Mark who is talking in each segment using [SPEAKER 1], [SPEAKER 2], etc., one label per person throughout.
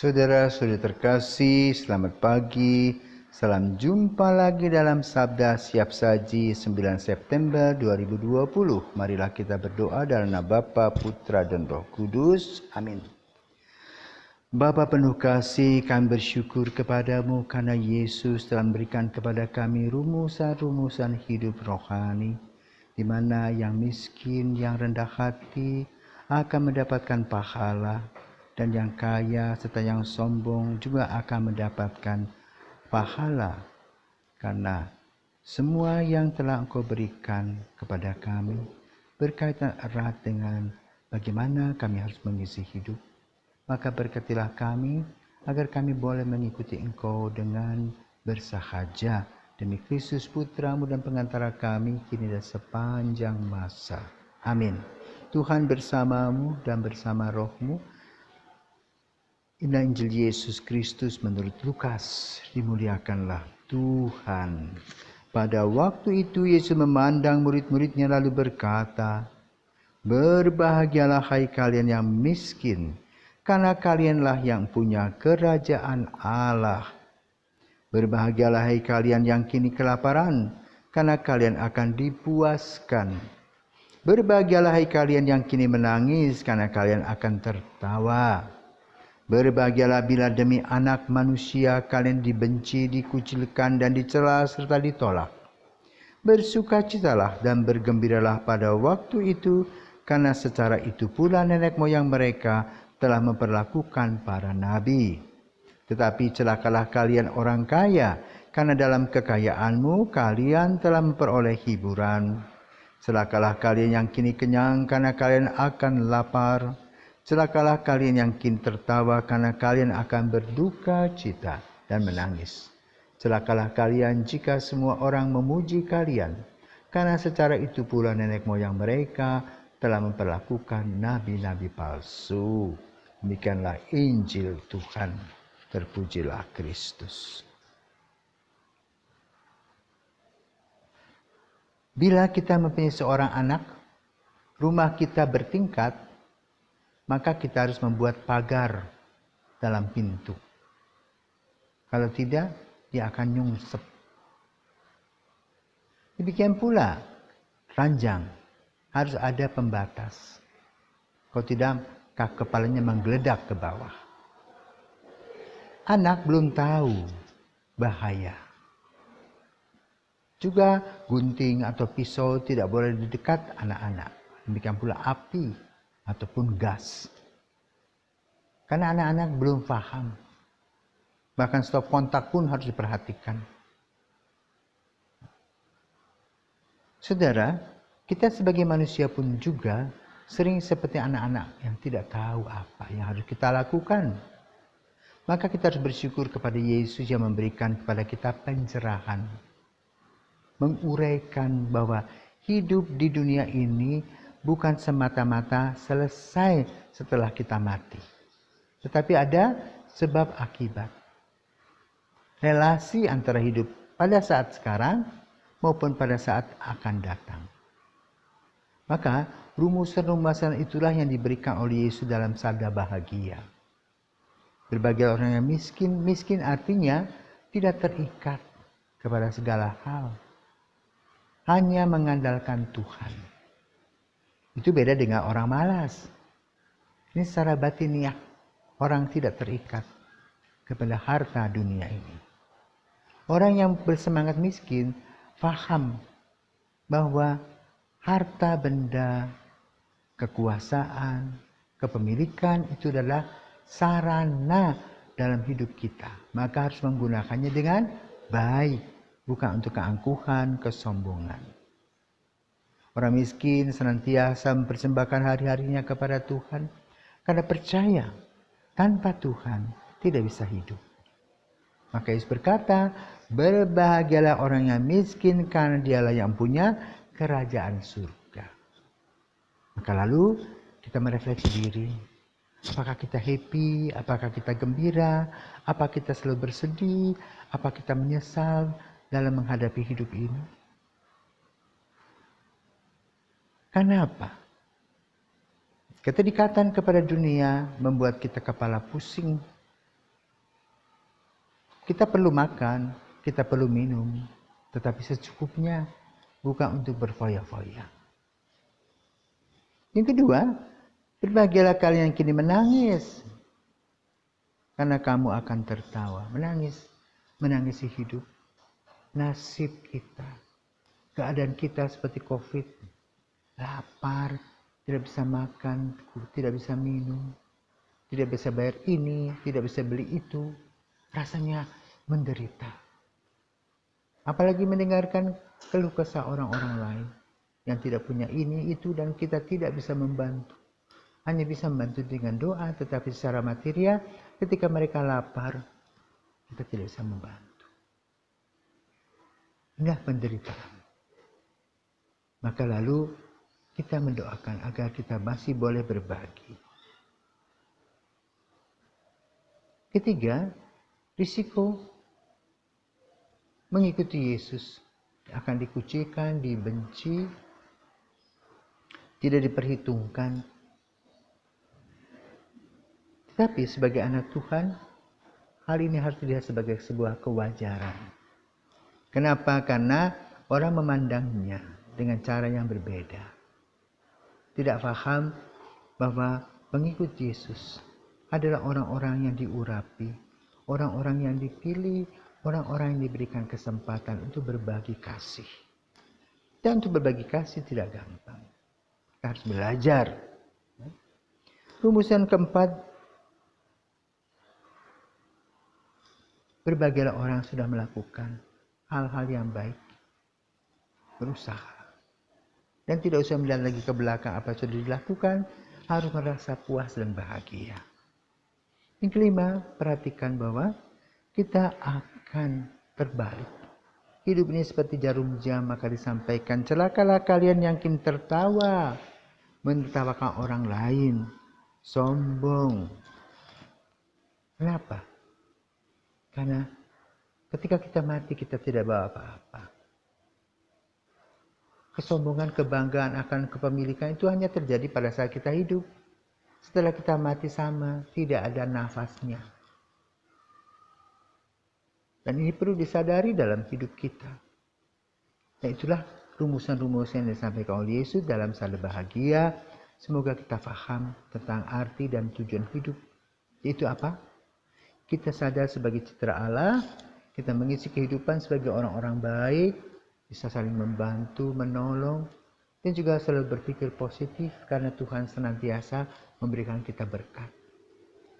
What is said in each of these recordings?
[SPEAKER 1] Saudara-saudara terkasih, selamat pagi. Salam jumpa lagi dalam Sabda Siap Saji 9 September 2020. Marilah kita berdoa dalam nama Bapa, Putra, dan Roh Kudus. Amin. Bapa penuh kasih, kami bersyukur kepadamu karena Yesus telah memberikan kepada kami rumusan-rumusan hidup rohani, di mana yang miskin, yang rendah hati akan mendapatkan pahala, dan yang kaya serta yang sombong juga akan mendapatkan pahala, karena semua yang telah Engkau berikan kepada kami berkaitan erat dengan bagaimana kami harus mengisi hidup. Maka berkatilah kami agar kami boleh mengikuti Engkau dengan bersahaja demi Kristus Putramu dan pengantara kami kini dan sepanjang masa. Amin. Tuhan bersamamu dan bersama rohmu. Inilah Injil Yesus Kristus menurut Lukas. Dimuliakanlah Tuhan. Pada waktu itu Yesus memandang murid-muridnya lalu berkata, "Berbahagialah hai kalian yang miskin, karena kalianlah yang punya kerajaan Allah. Berbahagialah hai kalian yang kini kelaparan, karena kalian akan dipuaskan. Berbahagialah hai kalian yang kini menangis, karena kalian akan tertawa. Berbahagialah bila demi Anak Manusia kalian dibenci, dikucilkan, dan dicela serta ditolak. Bersukacitalah dan bergembiralah pada waktu itu, karena secara itu pula nenek moyang mereka telah memperlakukan para nabi. Tetapi celakalah kalian orang kaya, karena dalam kekayaanmu kalian telah memperoleh hiburan. Celakalah kalian yang kini kenyang, karena kalian akan lapar. Celakalah kalian yang kini tertawa, karena kalian akan berduka cita dan menangis. Celakalah kalian jika semua orang memuji kalian, karena secara itu pula nenek moyang mereka telah memperlakukan nabi-nabi palsu." Demikianlah Injil Tuhan. Terpujilah Kristus. Bila kita mempunyai seorang anak, rumah kita bertingkat, maka kita harus membuat pagar dalam pintu. Kalau tidak, dia akan nyungsep. Demikian pula ranjang harus ada pembatas. Kalau tidak, kepalanya menggeledak ke bawah. Anak belum tahu bahaya. Juga gunting atau pisau tidak boleh di dekat anak-anak. Demikian pula api ataupun gas. Karena anak-anak belum paham. Bahkan stop kontak pun harus diperhatikan. Saudara, kita sebagai manusia pun juga sering seperti anak-anak yang tidak tahu apa yang harus kita lakukan. Maka kita harus bersyukur kepada Yesus yang memberikan kepada kita pencerahan. Menguraikan bahwa hidup di dunia ini bukan semata-mata selesai setelah kita mati. Tetapi ada sebab akibat. Relasi antara hidup pada saat sekarang maupun pada saat akan datang. Maka rumusan-rumusan itulah yang diberikan oleh Yesus dalam sabda bahagia. Berbahagia orang yang miskin. Miskin artinya tidak terikat kepada segala hal. Hanya mengandalkan Tuhan. Itu beda dengan orang malas. Ini secara batiniah. Orang tidak terikat kepada harta dunia ini. Orang yang bersemangat miskin paham bahwa harta benda, kekuasaan, kepemilikan itu adalah sarana dalam hidup kita. Maka harus menggunakannya dengan baik, bukan untuk keangkuhan, kesombongan. Orang miskin senantiasa mempersembahkan hari-harinya kepada Tuhan karena percaya tanpa Tuhan tidak bisa hidup. Maka Yesus berkata, "Berbahagialah orang yang miskin, karena dialah yang punya kerajaan surga." Maka lalu kita merefleksi diri. Apakah kita happy? Apakah kita gembira? Apa kita selalu bersedih? Apa kita menyesal dalam menghadapi hidup ini? Kenapa? Keterikatan kepada dunia membuat kita kepala pusing, Kita perlu makan, kita perlu minum, tetapi secukupnya, bukan untuk berfoya-foya. Yang kedua, berbahagialah kalian yang kini menangis, karena kamu akan tertawa. Menangisi hidup, nasib kita, keadaan kita seperti COVID, lapar, tidak bisa makan, tidak bisa minum, tidak bisa bayar ini, tidak bisa beli itu, rasanya menderita. Apalagi mendengarkan keluh kesah orang-orang lain yang tidak punya ini, itu, dan kita tidak bisa membantu. Hanya bisa membantu dengan doa, tetapi secara material ketika mereka lapar, kita tidak bisa membantu. Inilah penderitaan. Maka lalu kita mendoakan agar kita masih boleh berbagi. Ketiga, risiko mengikuti Yesus akan dikucilkan, dibenci, tidak diperhitungkan. Tetapi sebagai anak Tuhan, hal ini harus dilihat sebagai sebuah kewajaran. Kenapa? Karena orang memandangnya dengan cara yang berbeda. Tidak paham bahwa pengikut Yesus adalah orang-orang yang diurapi, orang-orang yang dipilih, orang-orang yang diberikan kesempatan untuk berbagi kasih. Dan untuk berbagi kasih tidak gampang. Kita harus belajar. Rumusan keempat, berbagilah orang yang sudah melakukan hal-hal yang baik, berusaha. Dan tidak usah melihat lagi ke belakang apa yang sudah dilakukan, harus merasa puas dan bahagia. Yang kelima, perhatikan bahwa kita akan terbalik. Hidup ini seperti jarum jam, maka disampaikan, celakalah kalian yang kini tertawa, menertawakan orang lain, sombong. Kenapa? Karena ketika kita mati, kita tidak bawa apa-apa. Kesombongan, kebanggaan akan kepemilikan itu hanya terjadi pada saat kita hidup. Setelah kita mati sama, tidak ada nafasnya. Dan ini perlu disadari dalam hidup kita. Dan itulah rumusan-rumusan yang disampaikan oleh Yesus dalam Sada Bahagia. Semoga kita paham tentang arti dan tujuan hidup. Yaitu apa? Kita sadar sebagai citra Allah, kita mengisi kehidupan sebagai orang-orang baik, bisa saling membantu, menolong, dan juga selalu berpikir positif karena Tuhan senantiasa memberikan kita berkat.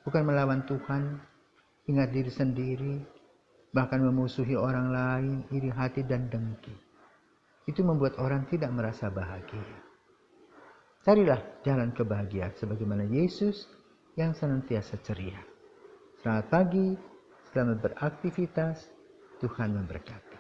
[SPEAKER 1] Bukan melawan Tuhan, ingat diri sendiri, bahkan memusuhi orang lain, iri hati dan dengki. Itu membuat orang tidak merasa bahagia. Carilah jalan kebahagiaan sebagaimana Yesus yang senantiasa ceria. Selamat pagi, selamat beraktivitas, Tuhan memberkati.